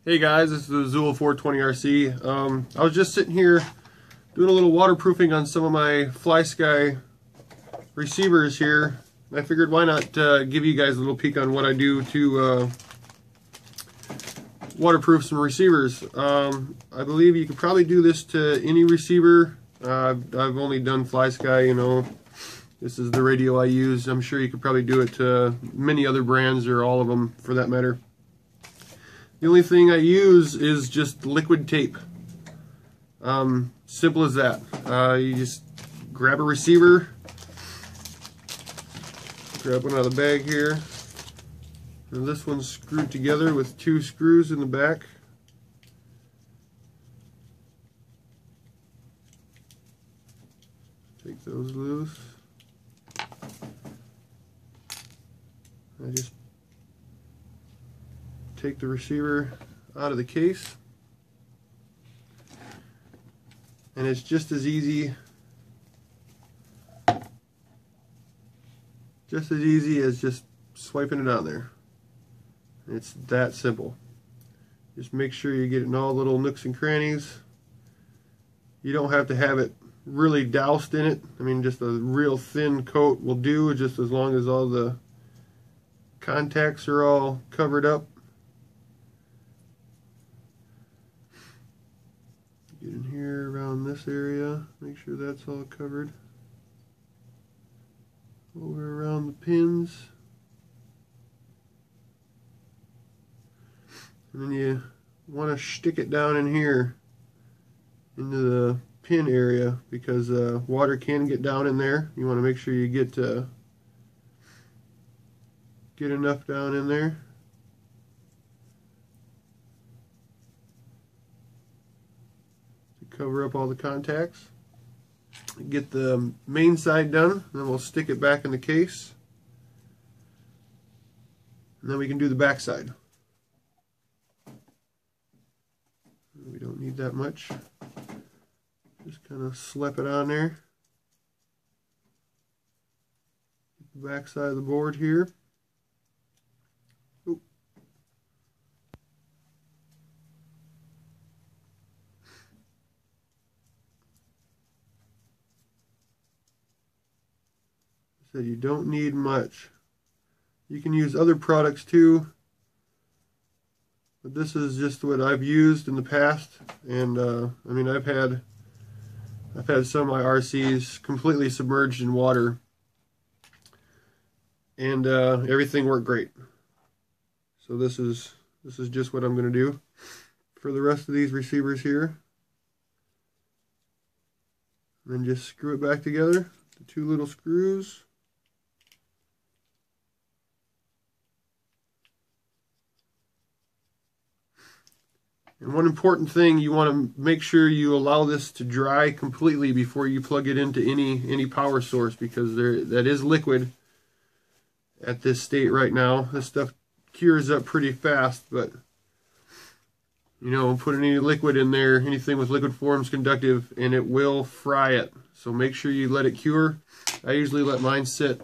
Hey guys, this is the Zool 420RC. I was just sitting here doing a little waterproofing on some of my FlySky receivers here. I figured why not give you guys a little peek on what I do to waterproof some receivers. I believe you could probably do this to any receiver. I've only done FlySky, you know. This is the radio I use. I'm sure you could probably do it to many other brands or all of them for that matter. The only thing I use is just liquid tape. Simple as that. You just grab a receiver, grab one out of the bag here, and this one's screwed together with 2 screws in the back. Take those loose. I just take the receiver out of the case, and it's just as easy as just swiping it on there. It's that simple. Just make sure you get it in all little nooks and crannies. You don't have to have it really doused in it. I mean, just a real thin coat will do, just as long as all the contacts are all covered up. Get in here around this area, make sure that's all covered. Over around the pins. And then you want to stick it down in here into the pin area, because water can get down in there. You want to make sure you get enough down in there. Cover up all the contacts. Get the main side done, then we'll stick it back in the case, and then we can do the back side. We don't need that much. Just kind of slap it on there. Get the back side of the board here. Oop. So you don't need much. You can use other products too, but this is just what I've used in the past. And I mean, I've had some of my RCs completely submerged in water, and everything worked great. So this is just what I'm going to do for the rest of these receivers here. And then just screw it back together, the 2 little screws. And one important thing, you want to make sure you allow this to dry completely before you plug it into any power source, because that is liquid at this state right now. This stuff cures up pretty fast, but you know, put any liquid in there, anything with liquid form is conductive, and it will fry it. So make sure you let it cure. I usually let mine sit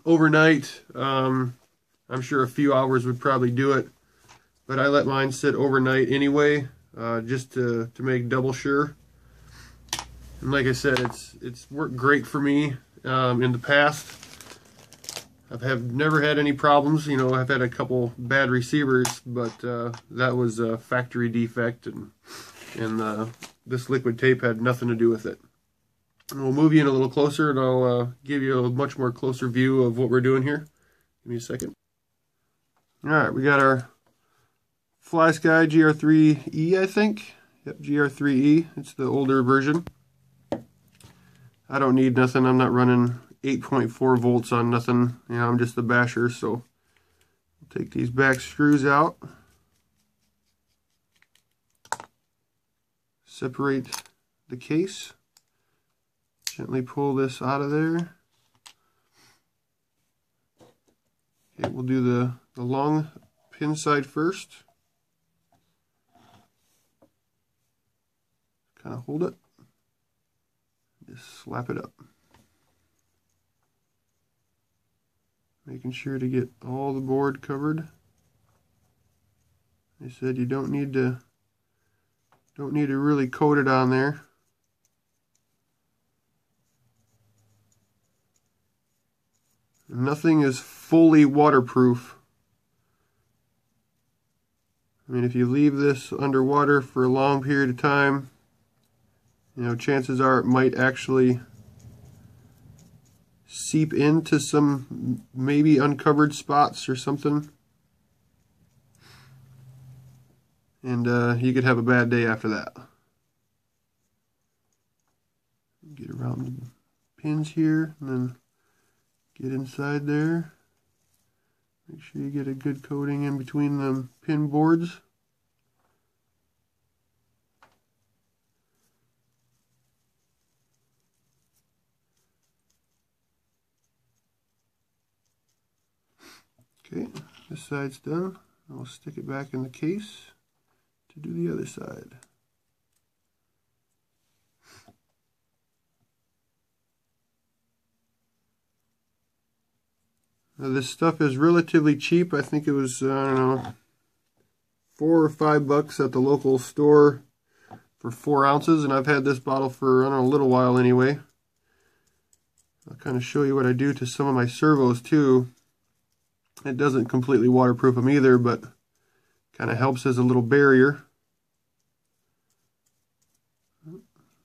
overnight. I'm sure a few hours would probably do it, but I let mine sit overnight anyway, just to make double sure. And like I said, it's worked great for me in the past. I've never had any problems. You know, I've had a couple bad receivers, but that was a factory defect, and this liquid tape had nothing to do with it. And we'll move you in a little closer, and I'll give you a much more closer view of what we're doing here. Give me a second. All right, we got our FlySky GR3E, I think. Yep, GR3E. It's the older version. I don't need nothing. I'm not running 8.4 volts on nothing. You know, I'm just a basher, so we'll take these back screws out. Separate the case. Gently pull this out of there. Okay, we'll do the long pin side first. Kind of hold it. Just slap it up. Making sure to get all the board covered. They said you don't need to really coat it on there. Nothing is fully waterproof. I mean, if you leave this underwater for a long period of time, you know, chances are it might actually seep into some maybe uncovered spots or something. And you could have a bad day after that. Get around the pins here and then get inside there. Make sure you get a good coating in between the pin boards. Okay, this side's done. I'll stick it back in the case to do the other side. Now this stuff is relatively cheap. I think it was, I don't know, $4 or $5 at the local store for 4 ounces, and I've had this bottle for, I don't know, a little while anyway. I'll kind of show you what I do to some of my servos too. It doesn't completely waterproof them either, but kind of helps as a little barrier.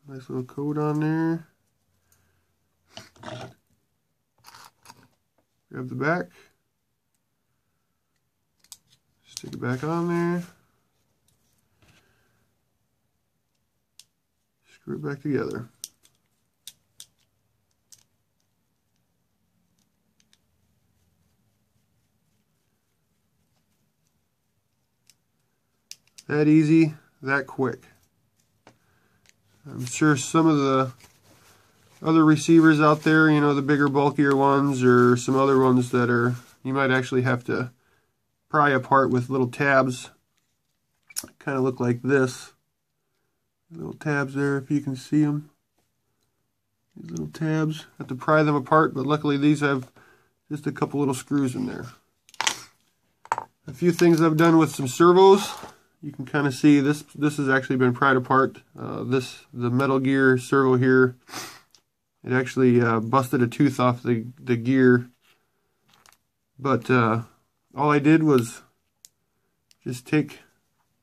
Nice little coat on there. Grab the back. Stick it back on there. Screw it back together. That easy, that quick. I'm sure some of the other receivers out there, you know, the bigger, bulkier ones, or some other ones that are, you might actually have to pry apart with little tabs. Kind of look like this. Little tabs there, if you can see them. These little tabs, have to pry them apart, but luckily these have just a couple little screws in there. A few things I've done with some servos. You can kind of see this has actually been pried apart. The Metal Gear servo here, it actually busted a tooth off the gear. But all I did was just take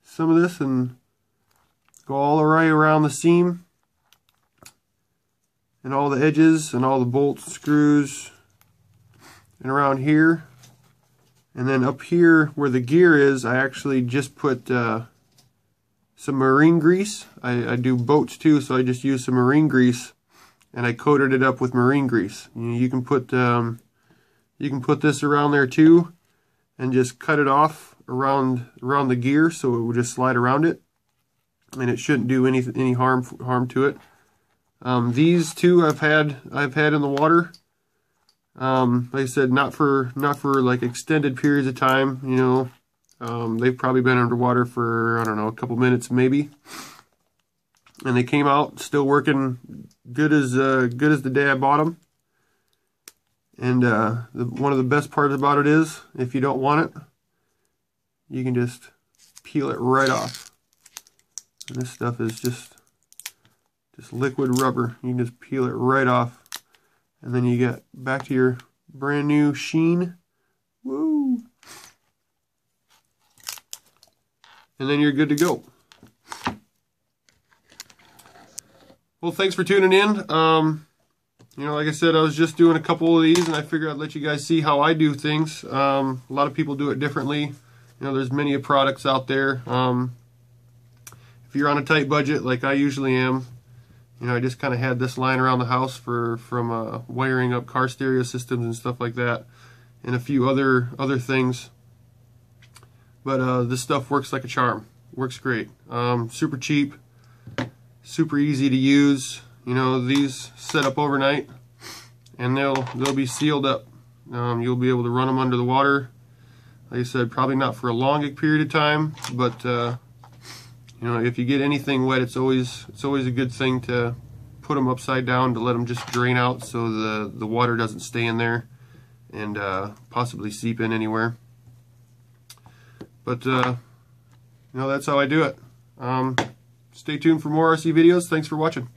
some of this and go all the way around the seam and all the edges and all the bolts, screws, and around here. And then up here where the gear is, I actually just put some marine grease. I do boats too, so I just use some marine grease, and I coated it up with marine grease. You can put this around there too, and just cut it off around the gear, so it will just slide around it, and it shouldn't do any harm to it. These two I've had in the water. Like I said, not for like extended periods of time, you know. They've probably been underwater for, I don't know, a couple minutes maybe. And they came out still working good as the day I bought them. And one of the best parts about it is, if you don't want it, you can just peel it right off. And this stuff is just liquid rubber. You can just peel it right off. And then you get back to your brand new sheen. Woo! And then you're good to go. Well, thanks for tuning in. You know, like I said, I was just doing a couple of these, and I figured I'd let you guys see how I do things. A lot of people do it differently. You know, there's many products out there. If you're on a tight budget, like I usually am, you know, I just kind of had this lying around the house from wiring up car stereo systems and stuff like that, and a few other things. But this stuff works like a charm. Works great. Super cheap, super easy to use. You know, these set up overnight, and they'll be sealed up. You'll be able to run them under the water. Like I said, probably not for a long period of time, but you know, if you get anything wet, it's always a good thing to put them upside down to let them just drain out, so the water doesn't stay in there and possibly seep in anywhere. But that's how I do it. Stay tuned for more RC videos. Thanks for watching.